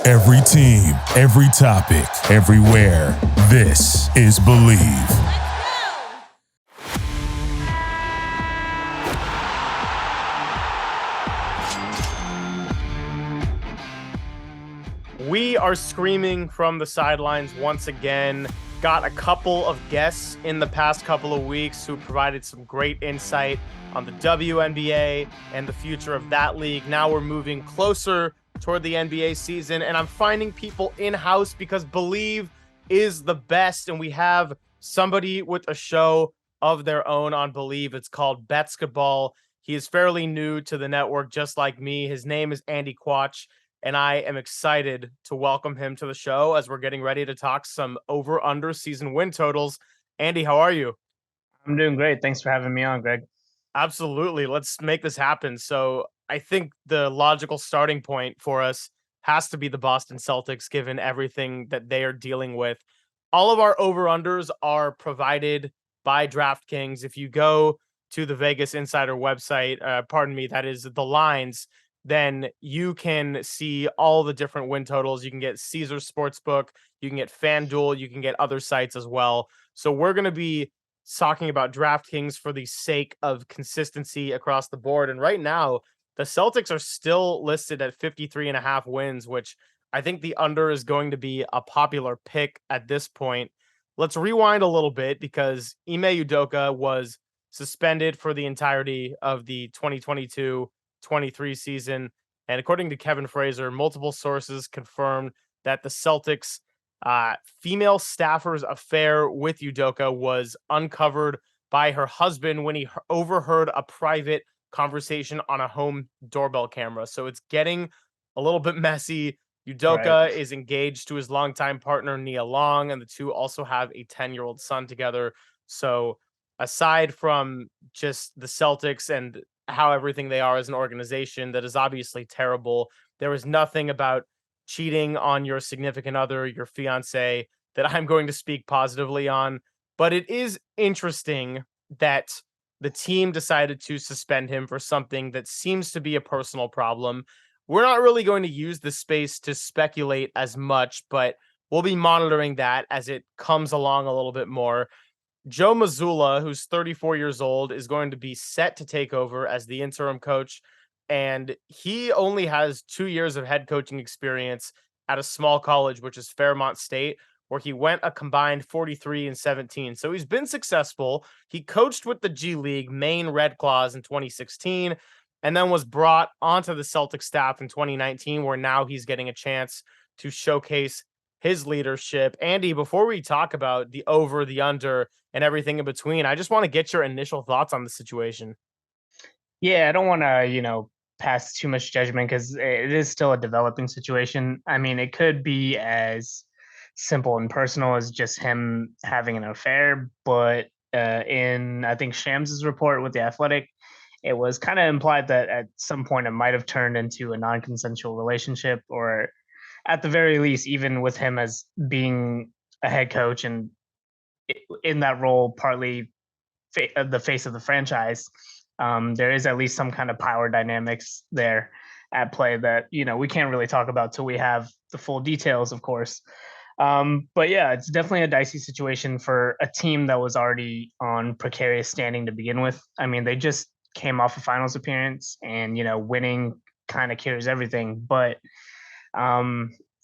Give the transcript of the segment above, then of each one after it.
Every team, every topic, everywhere. This is Bleav. We are screaming from the sidelines once again. Got a couple of guests in the past couple of weeks who provided some great insight on the WNBA and the future of that league. Now we're moving closer toward the NBA season, and I'm finding people in-house because Bleav is the best, and we have somebody with a show of their own on Bleav. It's called Basketball. He is fairly new to the network, just like me. His name is Andy Quach, and I am excited to welcome him to the show as we're getting ready to talk some over-under season win totals. Andy, how are you? I'm doing great. Thanks for having me on, Greg. Absolutely. Let's make this happen. So I think the logical starting point for us has to be the Boston Celtics, given everything that they are dealing with. All of our over-unders are provided by DraftKings. If you go to the Vegas Insider website, that is the lines, then you can see all the different win totals. You can get Caesar Sportsbook, you can get FanDuel, you can get other sites as well. So we're going to be talking about DraftKings for the sake of consistency across the board. And right now, the Celtics are still listed at 53.5 wins, which I think the under is going to be a popular pick at this point. Let's rewind a little bit because Ime Udoka was suspended for the entirety of the 2022-23 season. And according to Kevin Fraser, multiple sources confirmed that the Celtics female staffer's affair with Udoka was uncovered by her husband when he overheard a private conversation on a home doorbell camera. So it's getting a little bit messy. Udoka is engaged to his longtime partner, Nia Long, and the two also have a 10-year-old son together. So aside from just the Celtics and how everything they are as an organization that is obviously terrible, there is nothing about cheating on your significant other, your fiance, that I'm going to speak positively on. But it is interesting that the team decided to suspend him for something that seems to be a personal problem. We're not really going to use the space to speculate as much, but we'll be monitoring that as it comes along a little bit more. Joe Mazzulla, who's 34 years old, is going to be set to take over as the interim coach. And he only has 2 years of head coaching experience at a small college, which is Fairmont State, where he went a combined 43-17. So he's been successful. He coached with the G League, Maine Red Claws, in 2016, and then was brought onto the Celtic staff in 2019, where now he's getting a chance to showcase his leadership. Andy, before we talk about the over, the under, and everything in between, I just want to get your initial thoughts on the situation. Yeah, I don't want to, pass too much judgment because it is still a developing situation. I mean, it could be as simple and personal as just him having an affair, but in I think Shams's report with the Athletic, it was kind of implied that at some point it might have turned into a non-consensual relationship, or at the very least, even with him as being a head coach and in that role, partly the face of the franchise, there is at least some kind of power dynamics there at play that we can't really talk about till we have the full details, of course. But yeah, it's definitely a dicey situation for a team that was already on precarious standing to begin with. I mean, they just came off a finals appearance, and winning kind of carries everything. But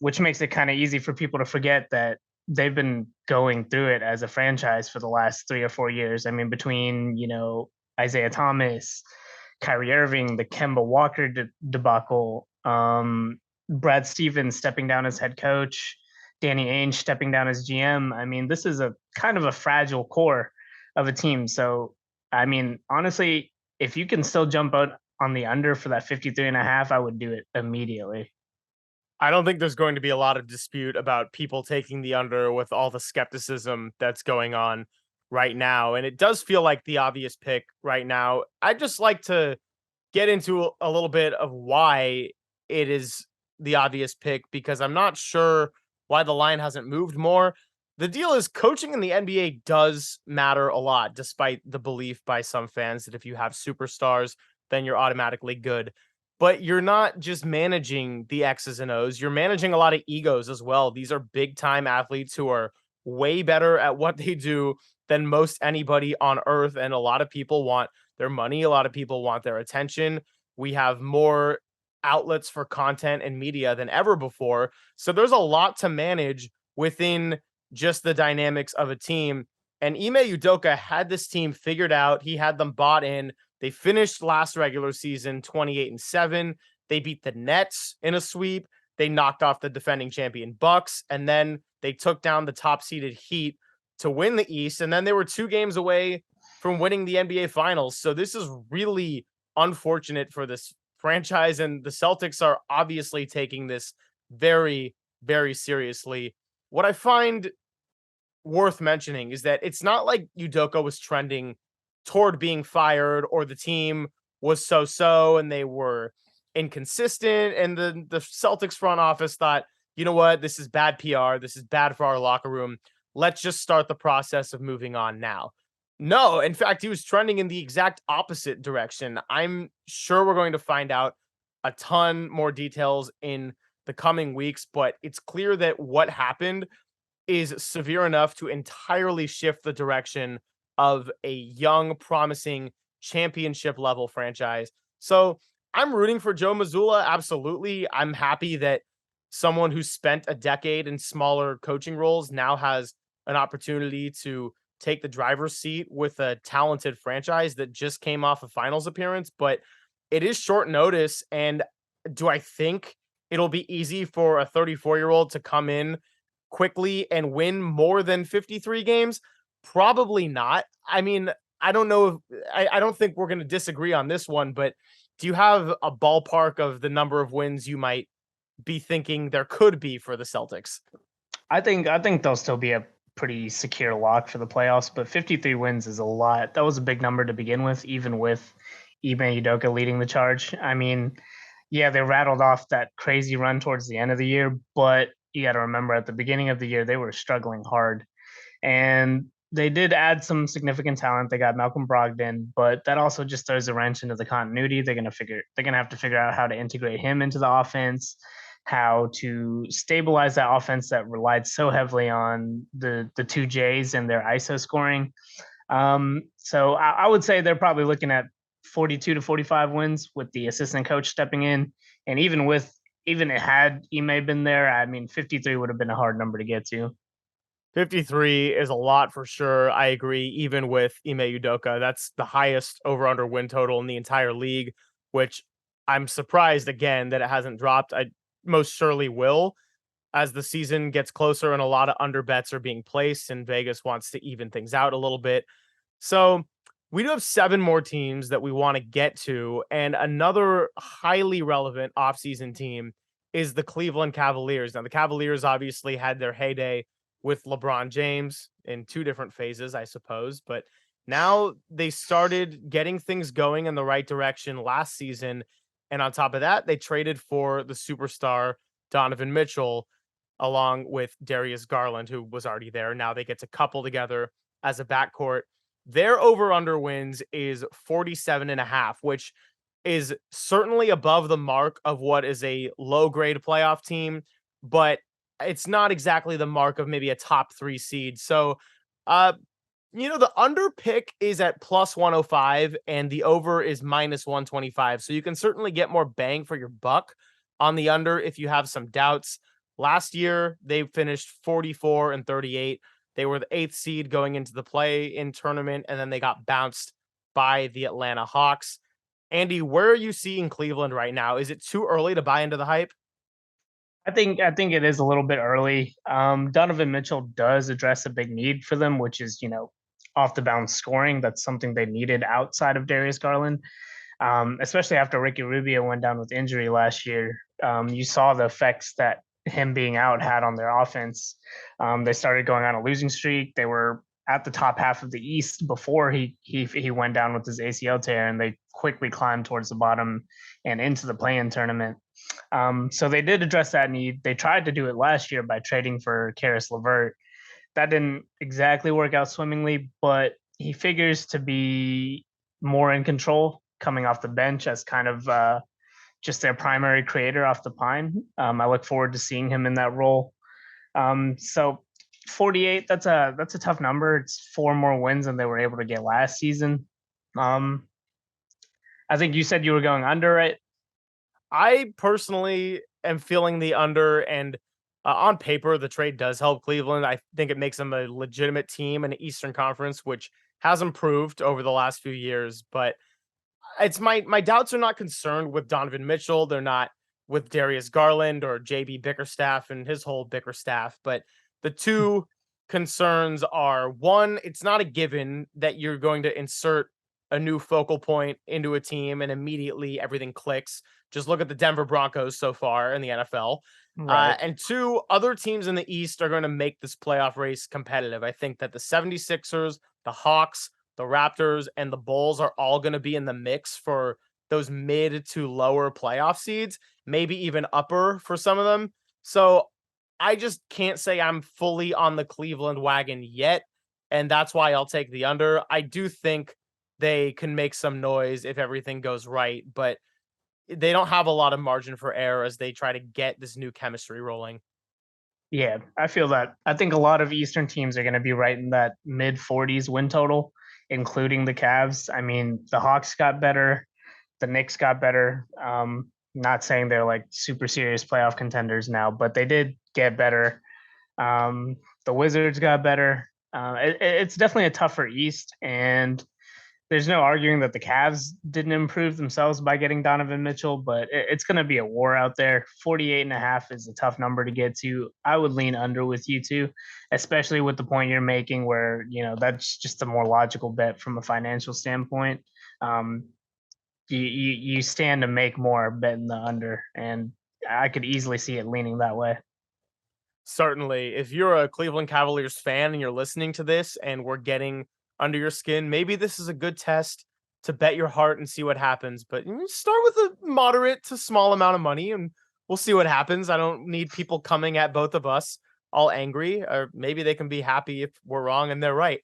which makes it kind of easy for people to forget that they've been going through it as a franchise for the last 3 or 4 years. I mean, between Isaiah Thomas, Kyrie Irving, the Kemba Walker debacle, Brad Stevens stepping down as head coach, Danny Ainge stepping down as GM. I mean, this is a kind of a fragile core of a team. So, I mean, honestly, if you can still jump out on the under for that 53.5, I would do it immediately. I don't think there's going to be a lot of dispute about people taking the under with all the skepticism that's going on right now. And it does feel like the obvious pick right now. I'd just like to get into a little bit of why it is the obvious pick, because I'm not sure why the line hasn't moved more. The deal is coaching in the NBA does matter a lot, despite the belief by some fans that if you have superstars, then you're automatically good. but you're not just managing the X's and O's, you're managing a lot of egos as well. These are big time athletes who are way better at what they do than most anybody on earth. And a lot of people want their money, a lot of people want their attention. We have more outlets for content and media than ever before. So there's a lot to manage within just the dynamics of a team. And Ime Udoka had this team figured out. He had them bought in. They finished last regular season 28-7. They beat the Nets in a sweep. They knocked off the defending champion Bucks, and then they took down the top seeded Heat to win the East. And then they were 2 games away from winning the NBA Finals. So this is really unfortunate for this franchise, and the Celtics are obviously taking this very, very seriously. What I find worth mentioning is that it's not like Udoka was trending toward being fired or the team was so and they were inconsistent and the Celtics front office thought, you know what, this is bad PR, this is bad for our locker room. Let's just start the process of moving on now. No, in fact, he was trending in the exact opposite direction. I'm sure we're going to find out a ton more details in the coming weeks, but it's clear that what happened is severe enough to entirely shift the direction of a young, promising championship level franchise. So I'm rooting for Joe Mazzulla. Absolutely. I'm happy that someone who spent a decade in smaller coaching roles now has an opportunity to take the driver's seat with a talented franchise that just came off a finals appearance. But it is short notice. And do I think it'll be easy for a 34-year-old to come in quickly and win more than 53 games? Probably not. I mean, I don't know if I don't think we're going to disagree on this one, but do you have a ballpark of the number of wins you might be thinking there could be for the Celtics? I think they'll still be a pretty secure lock for the playoffs, but 53 wins is a lot. That was a big number to begin with, even with Ime Udoka leading the charge. I mean, yeah, they rattled off that crazy run towards the end of the year, but you got to remember at the beginning of the year they were struggling hard, and they did add some significant talent. They got Malcolm Brogdon, but that also just throws a wrench into the continuity. They're gonna have to figure out how to integrate him into the offense, how to stabilize that offense that relied so heavily on the 2Js and their ISO scoring. So I would say they're probably looking at 42 to 45 wins with the assistant coach stepping in. And even it had Ime been there, I mean, 53 would have been a hard number to get to. 53 is a lot for sure. I agree. Even with Ime Udoka, that's the highest over under win total in the entire league, which I'm surprised again that it hasn't dropped. I most surely will as the season gets closer and a lot of under bets are being placed and Vegas wants to even things out a little bit. So we do have 7 more teams that we want to get to. And another highly relevant offseason team is the Cleveland Cavaliers. Now, the Cavaliers obviously had their heyday with LeBron James in 2 different phases, I suppose. But now they started getting things going in the right direction last season. And on top of that, they traded for the superstar Donovan Mitchell along with Darius Garland, who was already there. Now they get to couple together as a backcourt. Their over under wins is 47.5, which is certainly above the mark of what is a low grade playoff team, but it's not exactly the mark of maybe a top 3 seed. So, the under pick is at plus 105 and the over is minus 125. So you can certainly get more bang for your buck on the under if you have some doubts. Last year, they finished 44-38. They were the 8th seed going into the play-in tournament, and then they got bounced by the Atlanta Hawks. Andy, where are you seeing Cleveland right now? Is it too early to buy into the hype? I think it is a little bit early. Donovan Mitchell does address a big need for them, which is off the bounce scoring. That's something they needed outside of Darius Garland, especially after Ricky Rubio went down with injury last year. You saw the effects that him being out had on their offense. They started going on a losing streak. They were at the top half of the East before he went down with his ACL tear, and they quickly climbed towards the bottom and into the play-in tournament. So they did address that need. They tried to do it last year by trading for Karis LeVert. That didn't exactly work out swimmingly, but he figures to be more in control coming off the bench as kind of just their primary creator off the pine. I look forward to seeing him in that role. So 48, that's a tough number. It's 4 more wins than they were able to get last season. Um, I think you said you were going under it. I personally am feeling the under, and on paper, the trade does help Cleveland. I think it makes them a legitimate team in the Eastern Conference, which has improved over the last few years. But it's my doubts are not concerned with Donovan Mitchell. They're not with Darius Garland or JB Bickerstaff and his whole Bickerstaff. But the two concerns are, one, it's not a given that you're going to insert a new focal point into a team and immediately everything clicks. Just look at the Denver Broncos so far in the NFL. Right. And two, other teams in the East are going to make this playoff race competitive. I think that the 76ers, the Hawks, the Raptors, and the Bulls are all going to be in the mix for those mid to lower playoff seeds, maybe even upper for some of them. So I just can't say I'm fully on the Cleveland wagon yet. And that's why I'll take the under. I do think they can make some noise if everything goes right, but they don't have a lot of margin for error as they try to get this new chemistry rolling. Yeah, I feel that. I think a lot of Eastern teams are going to be right in that mid 40s win total, including the Cavs. I mean, the Hawks got better, the Knicks got better. Not saying they're like super serious playoff contenders now, but they did get better. The Wizards got better. It's definitely a tougher East, and there's no arguing that the Cavs didn't improve themselves by getting Donovan Mitchell, but it's going to be a war out there. 48.5 is a tough number to get to. I would lean under with you too, especially with the point you're making where, that's just a more logical bet from a financial standpoint. Um, you stand to make more betting the under, and I could easily see it leaning that way. Certainly, if you're a Cleveland Cavaliers fan and you're listening to this and we're getting under your skin, maybe this is a good test to bet your heart and see what happens. But start with a moderate to small amount of money and we'll see what happens. I don't need people coming at both of us all angry, or maybe they can be happy if we're wrong and they're right.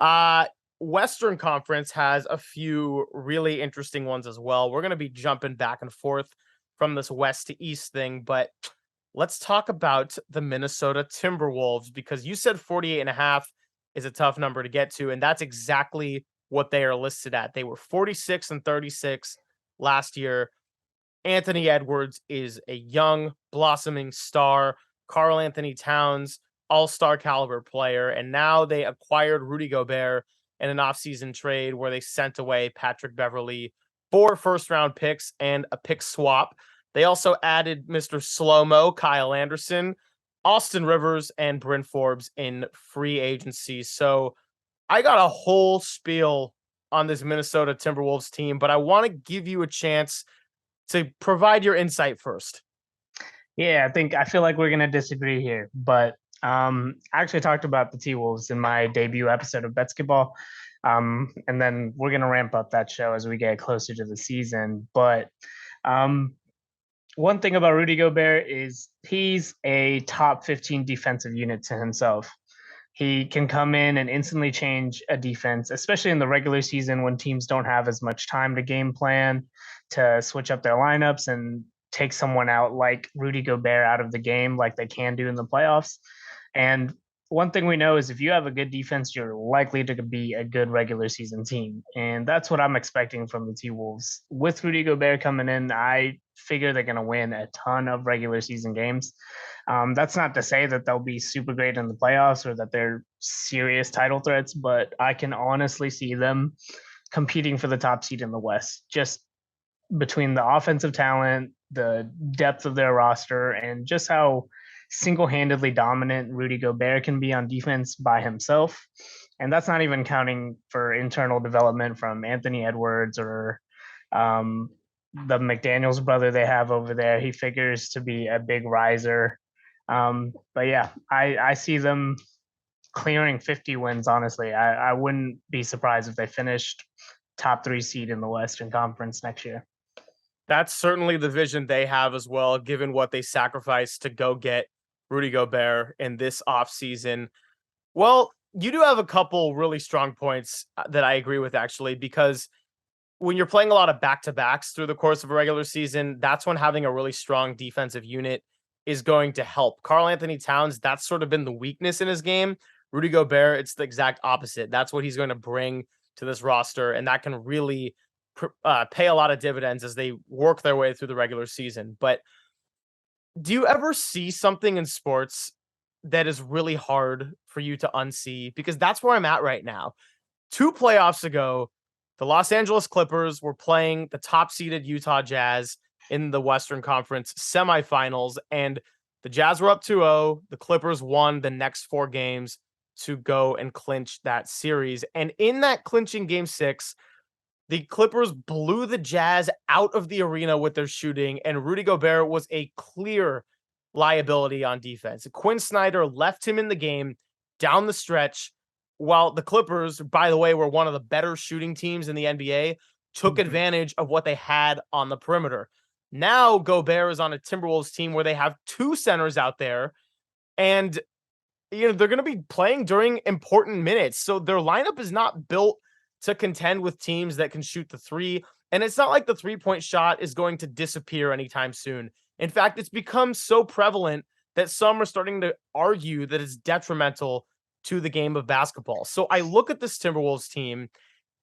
Uh, Western Conference has a few really interesting ones as well. We're going to be jumping back and forth from this west to east thing, but let's talk about the Minnesota Timberwolves, because you said 48.5 is a tough number to get to, and that's exactly what they are listed at. They were 46-36 last year. Anthony Edwards is a young, blossoming star. Karl Anthony Towns, all-star caliber player, and now they acquired Rudy Gobert in an offseason trade where they sent away Patrick Beverley, 4 first-round picks, and a pick swap. They also added Mr. Slow-Mo, Kyle Anderson, Austin Rivers, and Bryn Forbes in free agency. So I got a whole spiel on this Minnesota Timberwolves team, but I want to give you a chance to provide your insight first. Yeah, I feel like we're gonna disagree here, but I actually talked about the T Wolves in my debut episode of Basketball, and then we're gonna ramp up that show as we get closer to the season. But one thing about Rudy Gobert is he's a top 15 defensive unit to himself. He can come in and instantly change a defense, especially in the regular season when teams don't have as much time to game plan, to switch up their lineups and take someone out like Rudy Gobert out of the game like they can do in the playoffs. And one thing we know is if you have a good defense, you're likely to be a good regular season team. And that's what I'm expecting from the T Wolves. With Rudy Gobert coming in, I figure they're going to win a ton of regular season games. That's not to say that they'll be super great in the playoffs or that they're serious title threats, but I can honestly see them competing for the top seed in the West, just between the offensive talent, the depth of their roster, and just how single-handedly dominant Rudy Gobert can be on defense by himself. And that's not even counting for internal development from Anthony Edwards or the McDaniels brother they have over there. He figures to be a big riser. But yeah, I see them clearing 50 wins, honestly. I wouldn't be surprised if they finished top 3 seed in the Western Conference next year. That's certainly the vision they have as well, given what they sacrificed to go get Rudy Gobert in this offseason. Well, you do have a couple really strong points that I agree with, actually, because when you're playing a lot of back-to-backs through the course of a regular season, that's when having a really strong defensive unit is going to help. Karl Anthony Towns, that's sort of been the weakness in his game. Rudy Gobert, it's the exact opposite. That's what he's going to bring to this roster, and that can really pay a lot of dividends as they work their way through the regular season. But do you ever see something in sports that is really hard for you to unsee? Because that's where I'm at right now. 2 playoffs ago, the Los Angeles Clippers were playing the top-seeded Utah Jazz in the Western Conference semifinals, and the Jazz were up 2-0. The Clippers won the next 4 games to go and clinch that series. And in that clinching game 6, the Clippers blew the Jazz out of the arena with their shooting, and Rudy Gobert was a clear liability on defense. Quinn Snyder left him in the game down the stretch, while the Clippers, by the way, were one of the better shooting teams in the NBA, took advantage of what they had on the perimeter. Now Gobert is on a Timberwolves team where they have 2 centers out there, and they're going to be playing during important minutes. So their lineup is not built to contend with teams that can shoot the 3. And it's not like the 3-point shot is going to disappear anytime soon. In fact, it's become so prevalent that some are starting to argue that it's detrimental to the game of basketball. So I look at this Timberwolves team.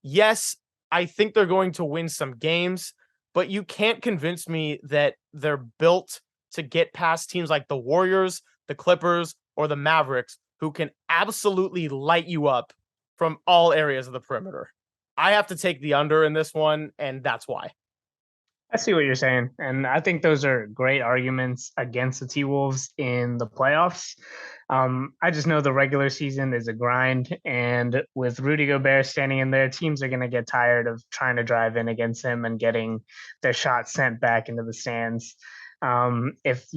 Yes, I think they're going to win some games, but you can't convince me that they're built to get past teams like the Warriors, the Clippers, or the Mavericks, who can absolutely light you up from all areas of the perimeter. I have to take the under in this one, and that's why. I see what you're saying, and I think those are great arguments against the T-Wolves in the playoffs. I just know the regular season is a grind, and with Rudy Gobert standing in there, teams are going to get tired of trying to drive in against him and getting their shots sent back into the stands. If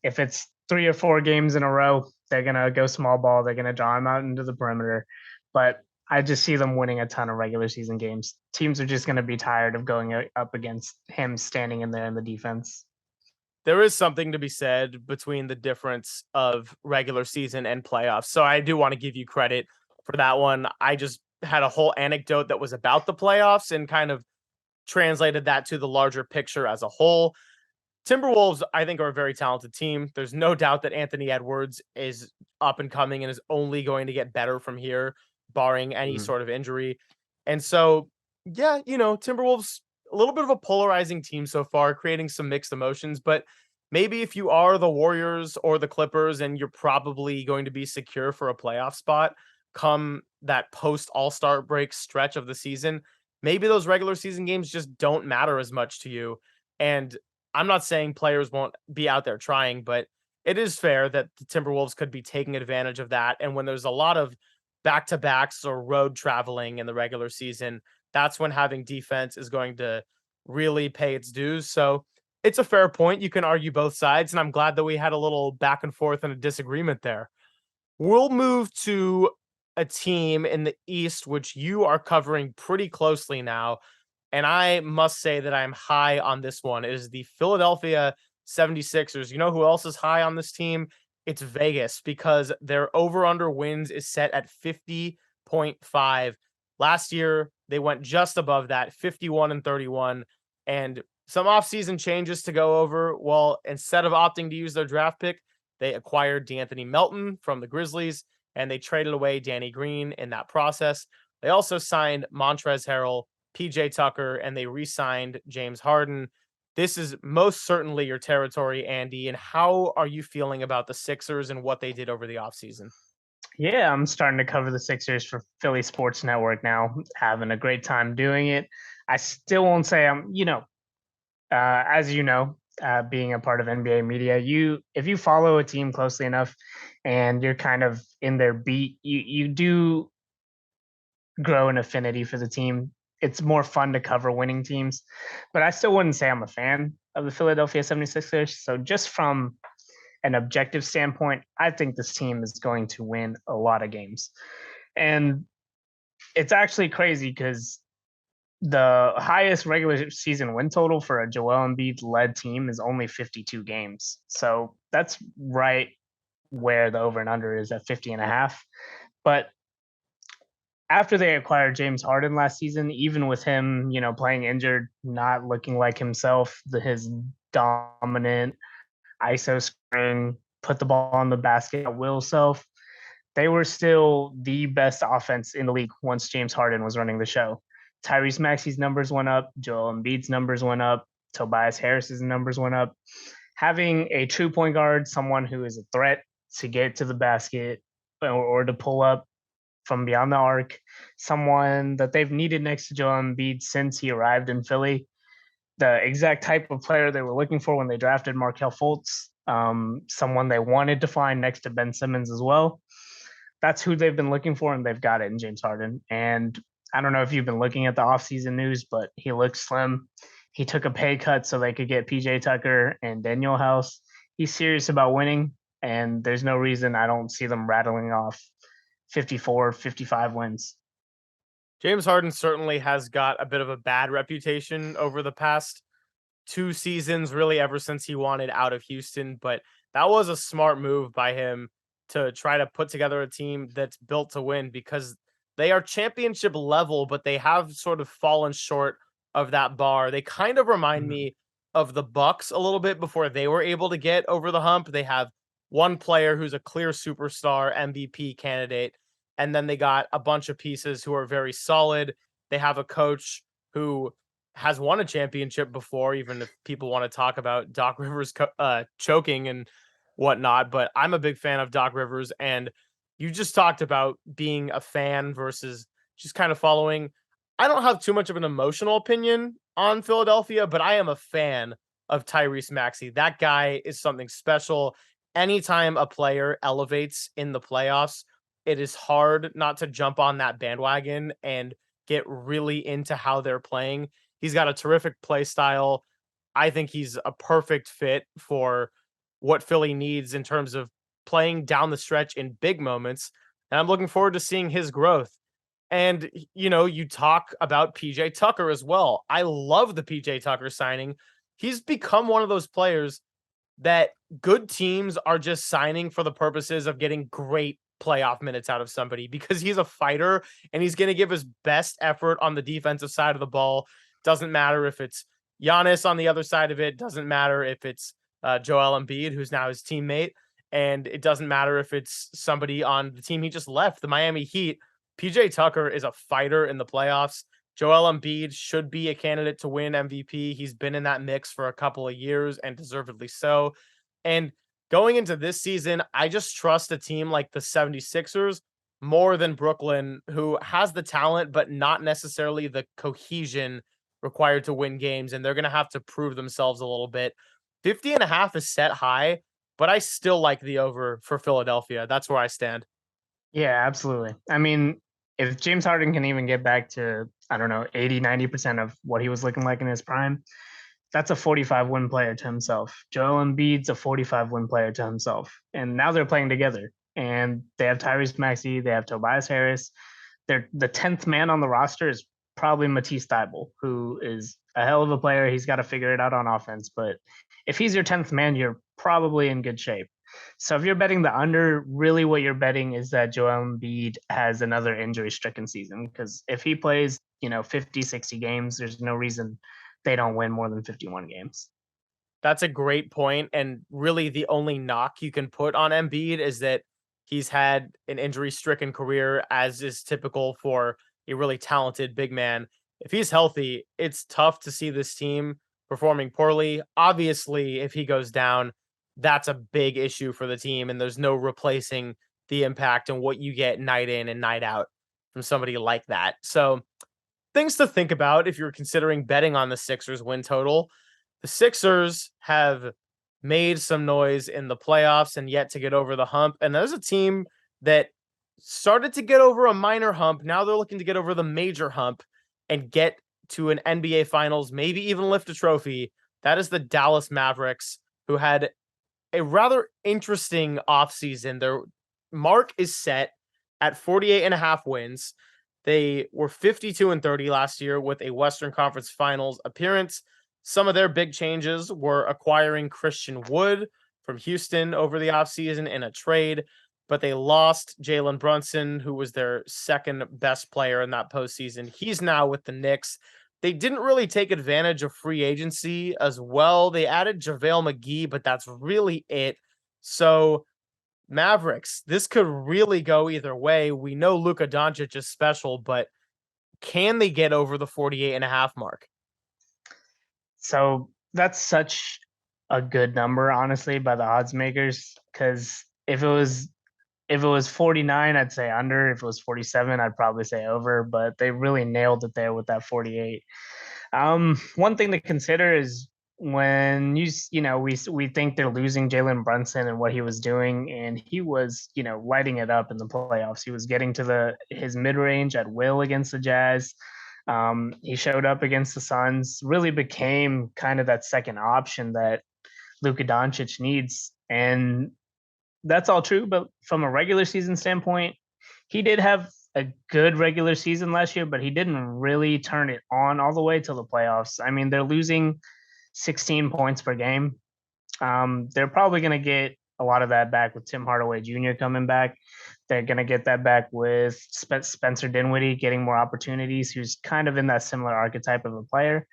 it's 3 or 4 games in a row, they're going to go small ball. They're going to draw him out into the perimeter. But I just see them winning a ton of regular season games. Teams are just going to be tired of going up against him standing in there in the defense. There is something to be said between the difference of regular season and playoffs. So I do want to give you credit for that one. I just had a whole anecdote that was about the playoffs and kind of translated that to the larger picture as a whole. Timberwolves, I think, are a very talented team. There's no doubt that Anthony Edwards is up and coming and is only going to get better from here, barring any sort of injury. And so, yeah, Timberwolves, a little bit of a polarizing team so far, creating some mixed emotions. But maybe if you are the Warriors or the Clippers and you're probably going to be secure for a playoff spot come that post All-Star break stretch of the season, maybe those regular season games just don't matter as much to you. And I'm not saying players won't be out there trying, but it is fair that the Timberwolves could be taking advantage of that. And when there's a lot of back-to-backs or road traveling in the regular season, that's when having defense is going to really pay its dues. So it's a fair point. You can argue both sides, and I'm glad that we had a little back and forth and a disagreement there. We'll move to a team in the East, which you are covering pretty closely now. And I must say that I'm high on this one. It is the Philadelphia 76ers. You know who else is high on this team? It's Vegas, because their over-under wins is set at 50.5. Last year, they went just above that, 51-31. And some offseason changes to go over. Well, instead of opting to use their draft pick, they acquired DeAnthony Melton from the Grizzlies, and they traded away Danny Green in that process. They also signed Montrezl Harrell, PJ Tucker, and they re-signed James Harden. This is most certainly your territory, Andy. And how are you feeling about the Sixers and what they did over the offseason? Yeah, I'm starting to cover the Sixers for Philly Sports Network now, having a great time doing it. I still won't say I'm, as you know, being a part of NBA media, if you follow a team closely enough and you're kind of in their beat, you do grow an affinity for the team. It's more fun to cover winning teams, but I still wouldn't say I'm a fan of the Philadelphia 76ers. So just from an objective standpoint, I think this team is going to win a lot of games. And it's actually crazy because the highest regular season win total for a Joel Embiid led team is only 52 games. So that's right where the over and under is at 50.5. But after they acquired James Harden last season, even with him, playing injured, not looking like himself, his dominant ISO scoring, put the ball on the basket at will self, they were still the best offense in the league once James Harden was running the show. Tyrese Maxey's numbers went up, Joel Embiid's numbers went up, Tobias Harris's numbers went up. Having a true point guard, someone who is a threat to get to the basket or to pull up from beyond the arc, someone that they've needed next to Joel Embiid since he arrived in Philly, the exact type of player they were looking for when they drafted Markelle Fultz, someone they wanted to find next to Ben Simmons as well. That's who they've been looking for, and they've got it in James Harden. And I don't know if you've been looking at the offseason news, but he looks slim. He took a pay cut so they could get PJ Tucker and Daniel House. He's serious about winning, and there's no reason I don't see them rattling off 54, 55 wins. James Harden certainly has got a bit of a bad reputation over the past 2 seasons, really ever since he wanted out of Houston, but that was a smart move by him to try to put together a team that's built to win because they are championship level, but they have sort of fallen short of that bar. They kind of remind me of the Bucks a little bit before they were able to get over the hump. They have one player who's a clear superstar MVP candidate, and then they got a bunch of pieces who are very solid. They have a coach who has won a championship before, even if people want to talk about Doc Rivers choking and whatnot. But I'm a big fan of Doc Rivers, and you just talked about being a fan versus just kind of following. I don't have too much of an emotional opinion on Philadelphia, but I am a fan of Tyrese Maxey. That guy is something special. Anytime a player elevates in the playoffs, it is hard not to jump on that bandwagon and get really into how they're playing. He's got a terrific play style. I think he's a perfect fit for what Philly needs in terms of playing down the stretch in big moments. And I'm looking forward to seeing his growth. And, you talk about PJ Tucker as well. I love the PJ Tucker signing. He's become one of those players that good teams are just signing for the purposes of getting great playoff minutes out of somebody because he's a fighter and he's going to give his best effort on the defensive side of the ball. Doesn't matter if it's Giannis on the other side of it. Doesn't matter if it's Joel Embiid, who's now his teammate. And it doesn't matter if it's somebody on the team he just left, the Miami Heat. PJ Tucker is a fighter in the playoffs. Joel Embiid should be a candidate to win MVP. He's been in that mix for a couple of years and deservedly so. And going into this season, I just trust a team like the 76ers more than Brooklyn, who has the talent, but not necessarily the cohesion required to win games. And they're going to have to prove themselves a little bit. 50.5 is set high, but I still like the over for Philadelphia. That's where I stand. Yeah, absolutely. I mean, if James Harden can even get back to, 80, 90% of what he was looking like in his prime, that's a 45 win player to himself. Joel Embiid's a 45 win player to himself. And now they're playing together. And they have Tyrese Maxey, they have Tobias Harris. They're the 10th man on the roster is probably Matisse Thybulle, who is a hell of a player. He's got to figure it out on offense. But if he's your 10th man, you're probably in good shape. So if you're betting the under, really what you're betting is that Joel Embiid has another injury-stricken season. Because if he plays, 50, 60 games, there's no reason they don't win more than 51 games. That's a great point. And really the only knock you can put on Embiid is that he's had an injury-stricken career, as is typical for a really talented big man. If he's healthy, it's tough to see this team performing poorly. Obviously, if he goes down, that's a big issue for the team, and there's no replacing the impact and what you get night in and night out from somebody like that. So, things to think about if you're considering betting on the Sixers win total. The Sixers have made some noise in the playoffs and yet to get over the hump. And there's a team that started to get over a minor hump. Now they're looking to get over the major hump and get to an NBA Finals, maybe even lift a trophy. That is the Dallas Mavericks, who had a rather interesting offseason. Their mark is set at 48.5 wins. They were 52-30 last year with a Western Conference Finals appearance. Some of their big changes were acquiring Christian Wood from Houston over the offseason in a trade. but they lost Jalen Brunson, who was their second best player in that postseason. He's now with the Knicks. They didn't really take advantage of free agency as well. They added JaVale McGee, but that's really it. So Mavericks, this could really go either way. We know Luka Doncic is special, but can they get over the 48.5 mark? So that's such a good number, honestly, by the odds makers. Because if it was 49, I'd say under. If it was 47, I'd probably say over. But they really nailed it there with that 48. One thing to consider is when we think they're losing Jalen Brunson and what he was doing, and he was lighting it up in the playoffs. He was getting to his mid range at will against the Jazz. He showed up against the Suns, really became kind of that second option that Luka Doncic needs, and that's all true. But from a regular season standpoint, he did have a good regular season last year, but he didn't really turn it on all the way till the playoffs. I mean, they're losing 16 points per game. They're probably going to get a lot of that back with Tim Hardaway Jr. coming back. They're going to get that back with Spencer Dinwiddie getting more opportunities, who's kind of in that similar archetype of a player.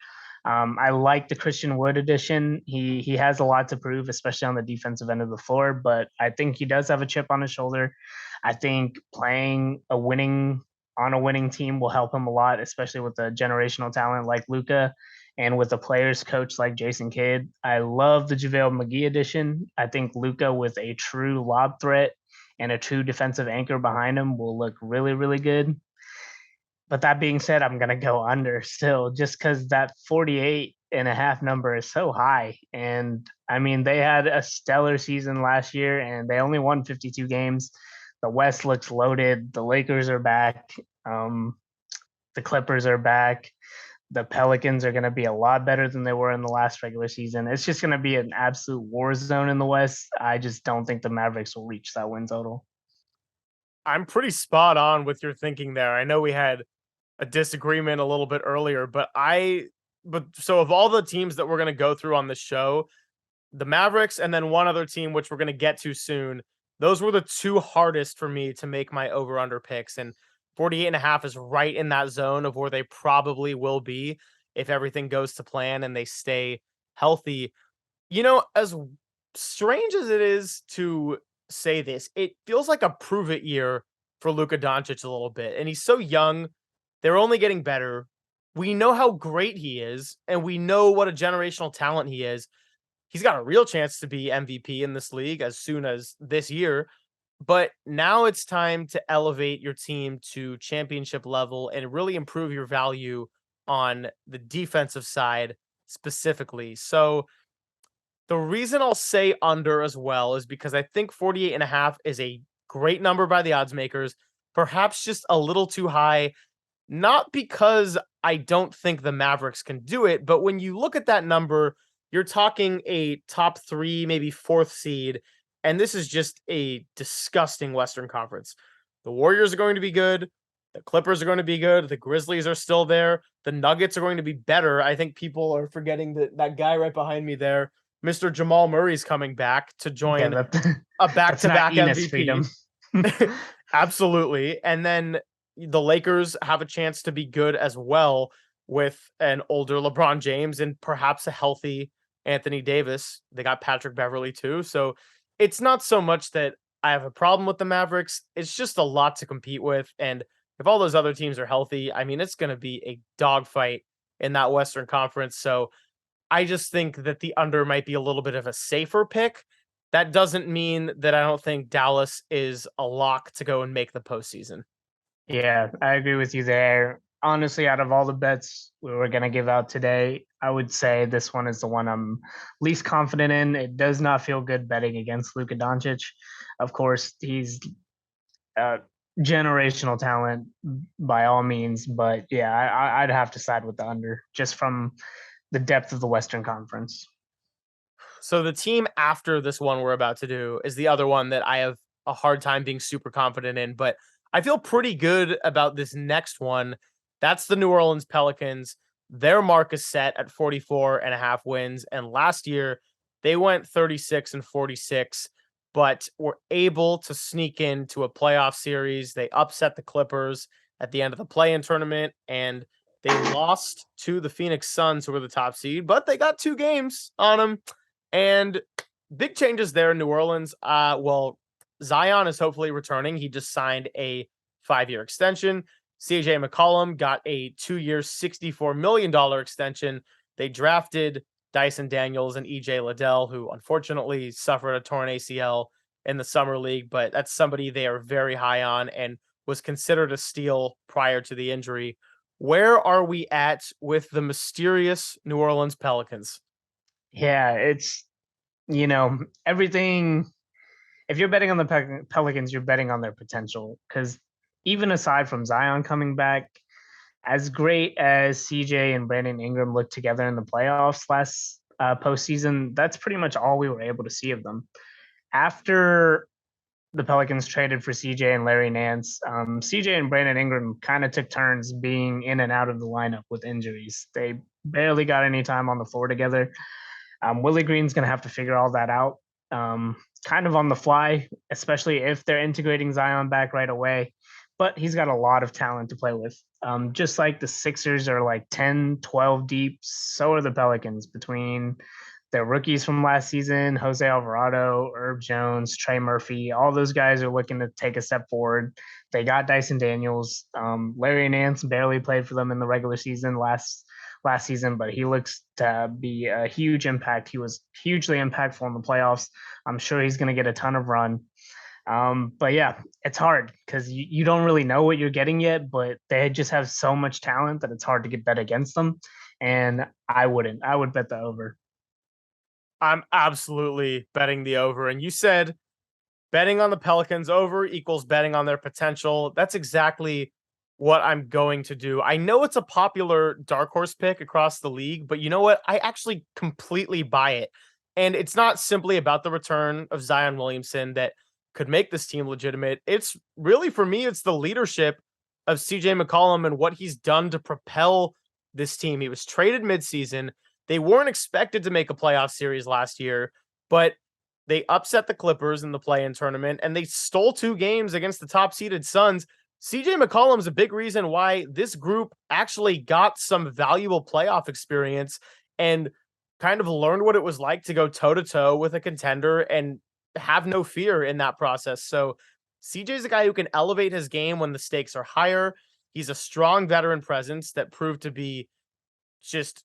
I like the Christian Wood addition. He has a lot to prove, especially on the defensive end of the floor, but I think he does have a chip on his shoulder. I think playing on a winning team will help him a lot, especially with a generational talent like Luka and with a players coach like Jason Kidd. I love the JaVale McGee addition. I think Luka with a true lob threat and a true defensive anchor behind him will look really, really good. But that being said, I'm going to go under still just because that 48.5 number is so high. And I mean, they had a stellar season last year and they only won 52 games. The West looks loaded. The Lakers are back. The Clippers are back. The Pelicans are going to be a lot better than they were in the last regular season. It's just going to be an absolute war zone in the West. I just don't think the Mavericks will reach that win total. I'm pretty spot on with your thinking there. I know we had a disagreement a little bit earlier, but so of all the teams that we're going to go through on the show, the Mavericks and then one other team, which we're going to get to soon, those were the two hardest for me to make my over under picks. And 48.5 is right in that zone of where they probably will be if everything goes to plan and they stay healthy. As strange as it is to say this, it feels like a prove it year for Luka Doncic a little bit. And he's so young. They're only getting better. We know how great he is, and we know what a generational talent he is. He's got a real chance to be MVP in this league as soon as this year. But now it's time to elevate your team to championship level and really improve your value on the defensive side specifically. So the reason I'll say under as well is because I think 48.5 is a great number by the odds makers, perhaps just a little too high. Not because I don't think the Mavericks can do it, but when you look at that number, you're talking a top 3, maybe 4th seed, and this is just a disgusting Western Conference. The Warriors are going to be good. The Clippers are going to be good. The Grizzlies are still there. The Nuggets are going to be better. I think people are forgetting that guy right behind me there, Mr. Jamal Murray's coming back to join a back-to-back MVP. Freedom. Absolutely. And then the Lakers have a chance to be good as well with an older LeBron James and perhaps a healthy Anthony Davis. They got Patrick Beverley too. So it's not so much that I have a problem with the Mavericks. It's just a lot to compete with. And if all those other teams are healthy, I mean, it's going to be a dogfight in that Western Conference. So I just think that the under might be a little bit of a safer pick. That doesn't mean that I don't think Dallas is a lock to go and make the postseason. Yeah, I agree with you there. Honestly, out of all the bets we were going to give out today, I would say this one is the one I'm least confident in. It does not feel good betting against Luka Doncic. Of course, he's a generational talent by all means, but yeah, I'd have to side with the under just from the depth of the Western Conference. So the team after this one we're about to do is the other one that I have a hard time being super confident in, but I feel pretty good about this next one. That's the New Orleans Pelicans. Their mark is set at 44.5 wins. And last year they went 36-46. but were able to sneak into a playoff series. They upset the Clippers at the end of the play-in tournament, and they lost to the Phoenix Suns, who were the top seed, but they got 2 games on them. And big changes there in New Orleans. Well, Zion is hopefully returning. He just signed a 5-year extension. CJ McCollum got a 2-year, $64 million extension. They drafted Dyson Daniels and EJ Liddell, who unfortunately suffered a torn ACL in the summer league, but that's somebody they are very high on and was considered a steal prior to the injury. Where are we at with the mysterious New Orleans Pelicans? Yeah, it's, everything. If you're betting on the Pelicans, you're betting on their potential, because even aside from Zion coming back, as great as CJ and Brandon Ingram looked together in the playoffs last postseason, that's pretty much all we were able to see of them. After the Pelicans traded for CJ and Larry Nance, CJ and Brandon Ingram kind of took turns being in and out of the lineup with injuries. They barely got any time on the floor together. Willie Green's going to have to figure all that out kind of on the fly, especially if they're integrating Zion back right away. But he's got a lot of talent to play with. Just like the Sixers are like 10, 12 deep, so are the Pelicans between their rookies from last season, Jose Alvarado, Herb Jones, Trey Murphy. All those guys are looking to take a step forward. They got Dyson Daniels. Larry Nance barely played for them in the regular season last season, but he looks to be a huge impact. He was hugely impactful in the playoffs. I'm sure he's going to get a ton of run. But yeah, it's hard because you don't really know what you're getting yet, but they just have so much talent that it's hard to get bet against them. And I wouldn't. I would bet the over. I'm absolutely betting the over. And you said betting on the Pelicans over equals betting on their potential. That's exactly what I'm going to do. I know it's a popular dark horse pick across the league, but you know what? I actually completely buy it. And it's not simply about the return of Zion Williamson that could make this team legitimate. It's really, for me, it's the leadership of CJ McCollum and what he's done to propel this team. He was traded midseason. They weren't expected to make a playoff series last year, but they upset the Clippers in the play-in tournament, and they stole 2 games against the top-seeded Suns. CJ McCollum is a big reason why this group actually got some valuable playoff experience and kind of learned what it was like to go toe-to-toe with a contender and have no fear in that process. So CJ's a guy who can elevate his game when the stakes are higher. He's a strong veteran presence that proved to be just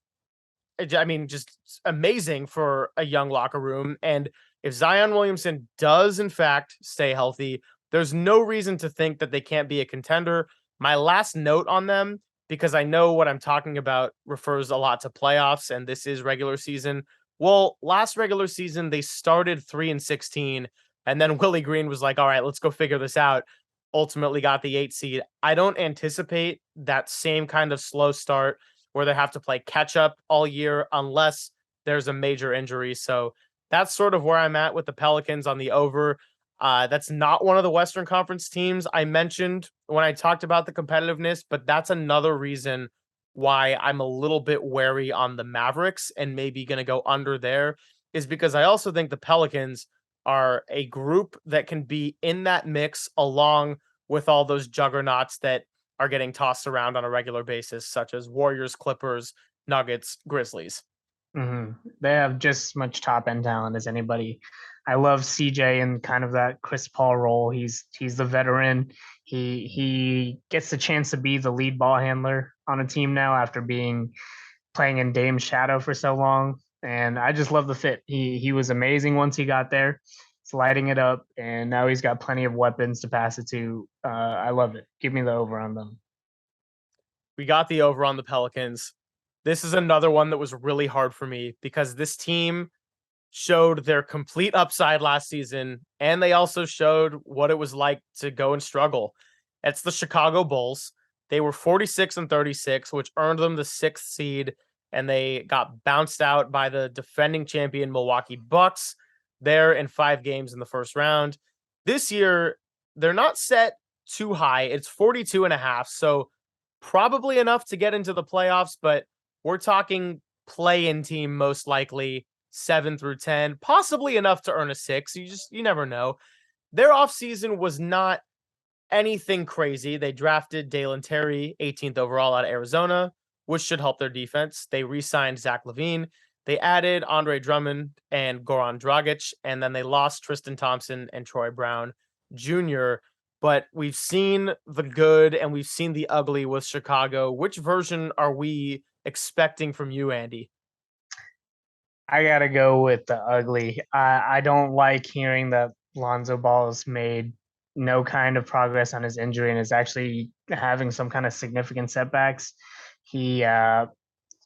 amazing for a young locker room. And if Zion Williamson does, in fact, stay healthy, there's no reason to think that they can't be a contender. My last note on them, because I know what I'm talking about refers a lot to playoffs, and this is regular season. Well, last regular season, they started 3-16, and then Willie Green was like, all right, let's go figure this out. Ultimately got the 8 seed. I don't anticipate that same kind of slow start where they have to play catch up all year unless there's a major injury. So that's sort of where I'm at with the Pelicans on the over. That's not one of the Western Conference teams I mentioned when I talked about the competitiveness, but that's another reason why I'm a little bit wary on the Mavericks and maybe going to go under there, is because I also think the Pelicans are a group that can be in that mix along with all those juggernauts that are getting tossed around on a regular basis, such as Warriors, Clippers, Nuggets, Grizzlies. Mm-hmm. They have just as much top end talent as anybody. I love CJ in kind of that Chris Paul role. He's the veteran. He gets the chance to be the lead ball handler on a team now after playing in Dame's shadow for so long. And I just love the fit. He was amazing once he got there. He's lighting it up, and now he's got plenty of weapons to pass it to. I love it. Give me the over on them. We got the over on the Pelicans. This is another one that was really hard for me because this team showed their complete upside last season, and they also showed what it was like to go and struggle. It's the Chicago Bulls. They were 46-36, which earned them the 6th seed, and they got bounced out by the defending champion Milwaukee Bucks there in 5 games in the first round. This year, they're not set too high. It's 42.5, so probably enough to get into the playoffs, but we're talking play-in team most likely 7 through 10, possibly enough to earn a 6. You never know. Their offseason was not anything crazy. They drafted Dalen Terry, 18th overall out of Arizona, which should help their defense. They re-signed Zach LaVine. They added Andre Drummond and Goran Dragic, and then they lost Tristan Thompson and Troy Brown Jr. But we've seen the good and we've seen the ugly with Chicago. Which version are we expecting from you, Andy? I gotta go with the ugly. I don't like hearing that Lonzo Ball has made no kind of progress on his injury and is actually having some kind of significant setbacks. He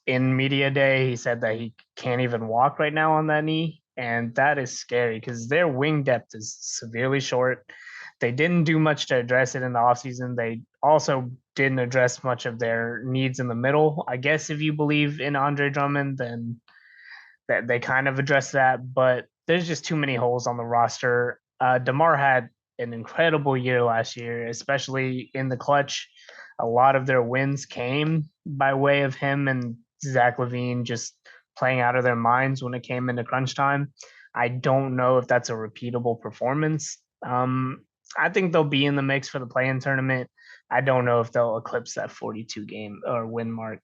in media day he said that he can't even walk right now on that knee, and that is scary because their wing depth is severely short. They didn't do much to address it in the offseason. They also didn't address much of their needs in the middle. I guess if you Bleav in Andre Drummond, then that they kind of address that, but there's just too many holes on the roster. DeMar had an incredible year last year, especially in the clutch. A lot of their wins came by way of him and Zach LaVine just playing out of their minds when it came into crunch time. I don't know if that's a repeatable performance. I think they'll be in the mix for the play-in tournament. I don't know if they'll eclipse that 42 game or win mark.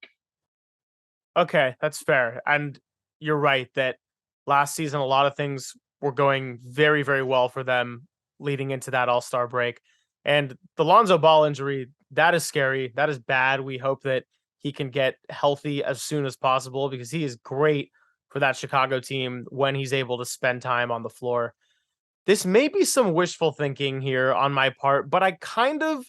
Okay, that's fair. And you're right that last season, a lot of things were going very, very well for them leading into that All-Star break. And the Lonzo Ball injury, that is scary. That is bad. We hope that he can get healthy as soon as possible because he is great for that Chicago team when he's able to spend time on the floor. This may be some wishful thinking here on my part, but I kind of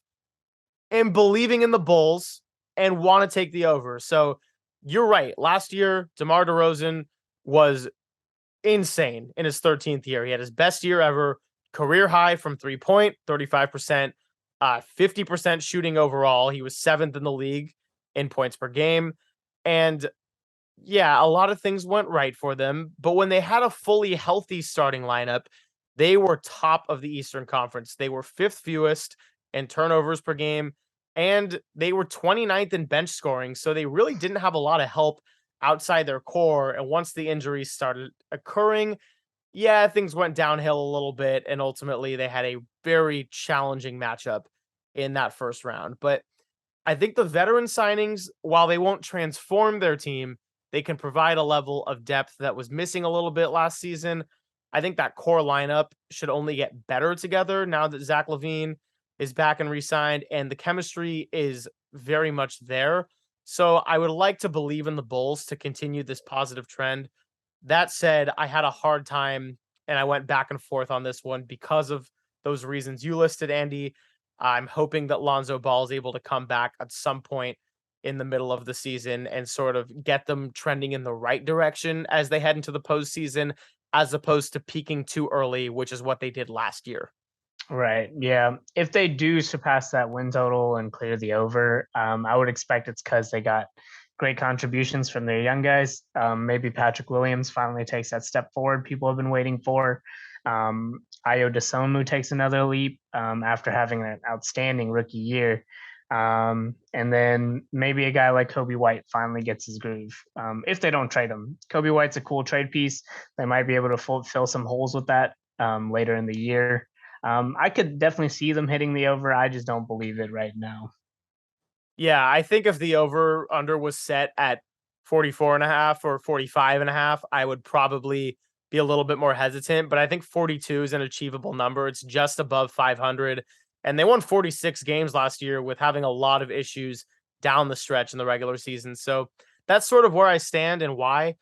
am believing in the Bulls and want to take the over. So you're right. Last year, DeMar DeRozan was insane in his 13th year. He had his best year ever, career high from 3-point, 35%, 50% shooting overall. He was 7th in the league in points per game. And yeah, a lot of things went right for them. But when they had a fully healthy starting lineup, they were top of the Eastern Conference. They were 5th fewest in turnovers per game, and they were 29th in bench scoring. So they really didn't have a lot of help outside their core. And once the injuries started occurring, yeah, things went downhill a little bit. And ultimately, they had a very challenging matchup in that first round. But I think the veteran signings, while they won't transform their team, they can provide a level of depth that was missing a little bit last season. I think that core lineup should only get better together now that Zach LaVine is back and re-signed, and the chemistry is very much there. So I would like to Bleav in the Bulls to continue this positive trend. That said, I had a hard time and I went back and forth on this one because of those reasons you listed, Andy. I'm hoping that Lonzo Ball is able to come back at some point in the middle of the season and sort of get them trending in the right direction as they head into the postseason, as opposed to peaking too early, which is what they did last year. Right. Yeah. If they do surpass that win total and clear the over, I would expect it's because they got great contributions from their young guys. Maybe Patrick Williams finally takes that step forward people have been waiting for. Ayo Dosunmu takes another leap after having an outstanding rookie year. And then maybe a guy like Kobe White finally gets his groove. If they don't trade him, Kobe White's a cool trade piece. They might be able to fill some holes with that later in the year. I could definitely see them hitting the over. I just don't Bleav it right now. Yeah, I think if the over under was set at 44 and a half or 45 and a half, I would probably be a little bit more hesitant, but I think 42 is an achievable number. It's just above 500, and they won 46 games last year with having a lot of issues down the stretch in the regular season. So that's sort of where I stand and why.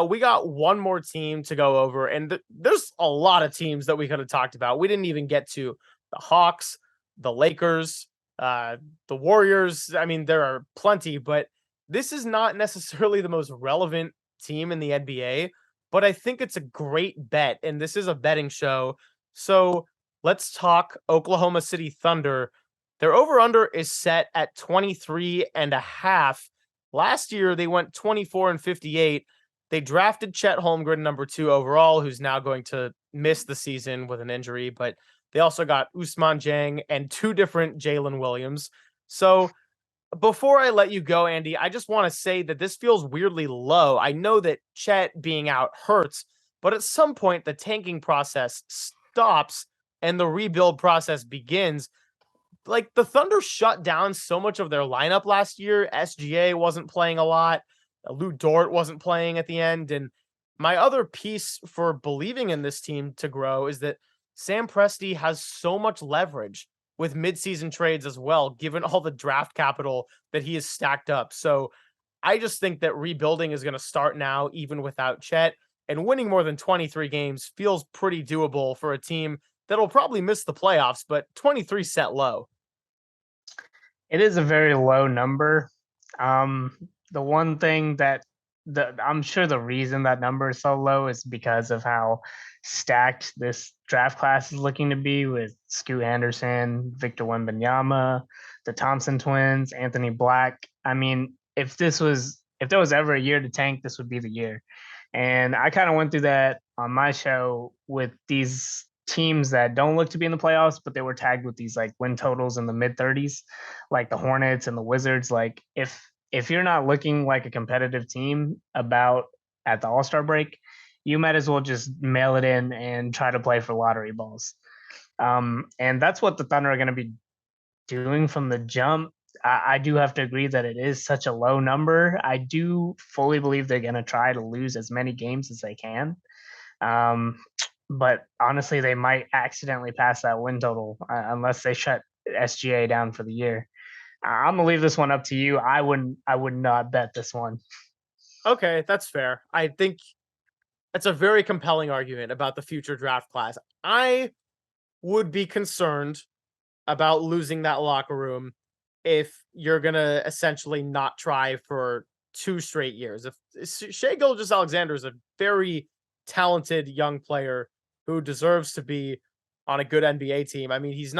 We got one more team to go over, and there's a lot of teams that we could have talked about. We didn't even get to the Hawks, the Lakers, the Warriors. I mean, there are plenty, but this is not necessarily the most relevant team in the NBA, but I think it's a great bet, and this is a betting show. So let's talk Oklahoma City Thunder. Their over-under is set at 23 and a half. Last year, they went 24 and 58. They drafted Chet Holmgren, number 2 overall, who's now going to miss the season with an injury, but they also got Ousmane Dieng and 2 different Jalen Williams. So before I let you go, Andy, I just want to say that this feels weirdly low. I know that Chet being out hurts, but at some point the tanking process stops and the rebuild process begins. Like the Thunder shut down so much of their lineup last year. SGA wasn't playing a lot. Lou Dort wasn't playing at the end. And my other piece for believing in this team to grow is that Sam Presti has so much leverage with midseason trades as well, given all the draft capital that he has stacked up. So I just think that rebuilding is going to start now, even without Chet. And winning more than 23 games feels pretty doable for a team that'll probably miss the playoffs, but 23 set low. It is a very low number. The one thing that I'm sure the reason that number is so low is because of how stacked this draft class is looking to be with Scoot Anderson, Victor Wembanyama, the Thompson twins, Anthony Black. I mean, if there was ever a year to tank, this would be the year. And I kind of went through that on my show with these teams that don't look to be in the playoffs, but they were tagged with these like win totals in the mid 30s, like the Hornets and the Wizards. Like if you're not looking like a competitive team about at the All-Star break, you might as well just mail it in and try to play for lottery balls. And that's what the Thunder are going to be doing from the jump. I do have to agree that it is such a low number. I do fully believe they're going to try to lose as many games as they can. But honestly, they might accidentally pass that win total unless they shut SGA down for the year. I'm gonna leave this one up to you. I would not bet this one. Okay, that's fair. I think that's a very compelling argument about the future draft class. I would be concerned about losing that locker room if you're gonna essentially not try for 2 straight years. If Shai Gilgeous-Alexander is a very talented young player who deserves to be on a good NBA team. I mean, he's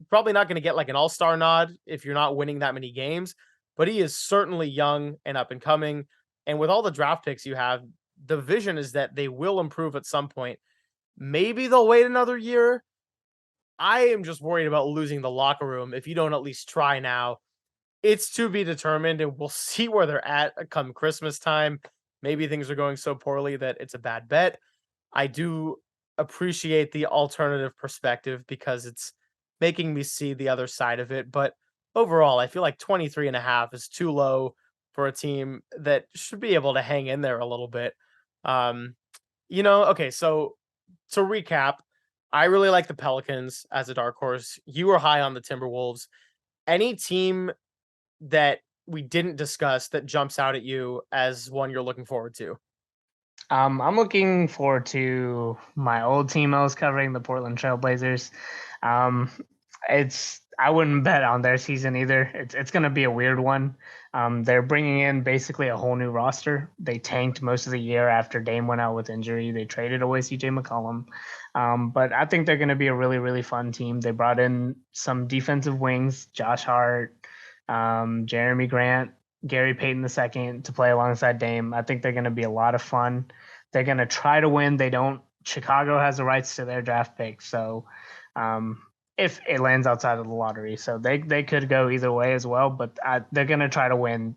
probably not going to get like an all-star nod if you're not winning that many games, but he is certainly young and up and coming. And with all the draft picks you have, the vision is that they will improve at some point. Maybe they'll wait another year. I am just worried about losing the locker room if you don't at least try now. It's to be determined, and we'll see where they're at come Christmas time. Maybe things are going so poorly that it's a bad bet. I do appreciate the alternative perspective because it's making me see the other side of it. But overall, I feel like 23.5 is too low for a team that should be able to hang in there a little bit. Um, okay, so to recap, I really like the Pelicans as a dark horse. You were high on the Timberwolves. Any team that we didn't discuss that jumps out at you as one you're looking forward to? I'm looking forward to my old team I was covering, the Portland Trailblazers. Um, I wouldn't bet on their season either. It's going to be a weird one. They're bringing in basically a whole new roster. They tanked most of the year after Dame went out with injury. They traded away CJ McCollum. But I think they're going to be a really, really fun team. They brought in some defensive wings, Josh Hart, Jeremy Grant, Gary Payton II to play alongside Dame. I think they're going to be a lot of fun. They're going to try to win. Chicago has the rights to their draft pick. So if it lands outside of the lottery, so they could go either way as well, but they're going to try to win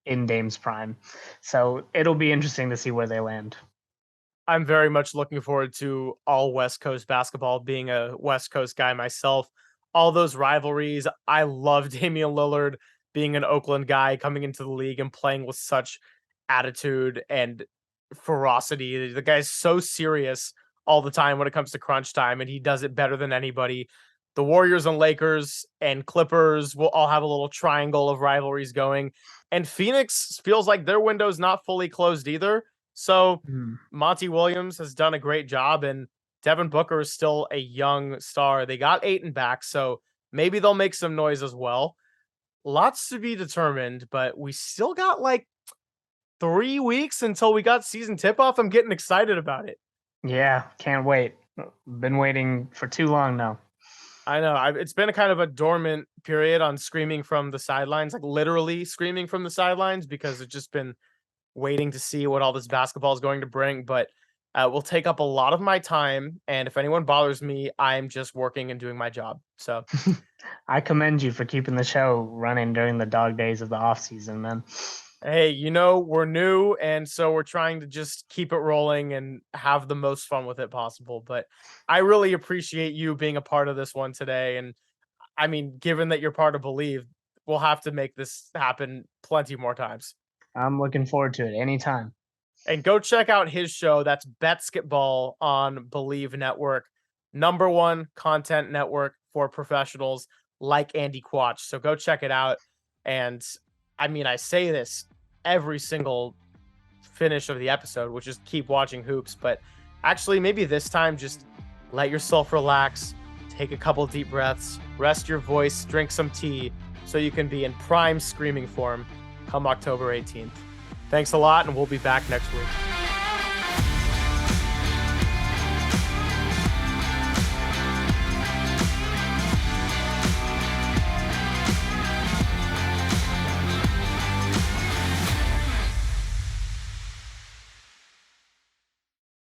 in Dame's prime. So it'll be interesting to see where they land. I'm very much looking forward to all West Coast basketball, being a West Coast guy myself. All those rivalries. I love Damian Lillard being an Oakland guy coming into the league and playing with such attitude and ferocity. The guy's so serious all the time when it comes to crunch time, and he does it better than anybody. The Warriors and Lakers and Clippers will all have a little triangle of rivalries going. And Phoenix feels like their window's not fully closed either. So Monty Williams has done a great job, and Devin Booker is still a young star. They got Ayton back, so maybe they'll make some noise as well. Lots to be determined, but we still got like 3 weeks until we got season tip-off. I'm getting excited about it. Yeah, can't wait. Been waiting for too long now. I know. It's been a kind of a dormant period on screaming from the sidelines, like literally screaming from the sidelines, because it's just been waiting to see what all this basketball is going to bring. But will take up a lot of my time. And if anyone bothers me, I'm just working and doing my job. So I commend you for keeping the show running during the dog days of the off season, man. hey, we're new, and so we're trying to just keep it rolling and have the most fun with it possible. But I really appreciate you being a part of this one today. And I mean, given that you're part of Bleav, we'll have to make this happen plenty more times. I'm looking forward to it anytime. And go check out his show. That's Basketball on Bleav Network, #1 content network for professionals like Andy Quach. So go check it out. And I mean, I say this every single finish of the episode, which is keep watching hoops. But actually, maybe this time, just let yourself relax, take a couple deep breaths, rest your voice, drink some tea, so you can be in prime screaming form come October 18th. Thanks a lot, and we'll be back next week.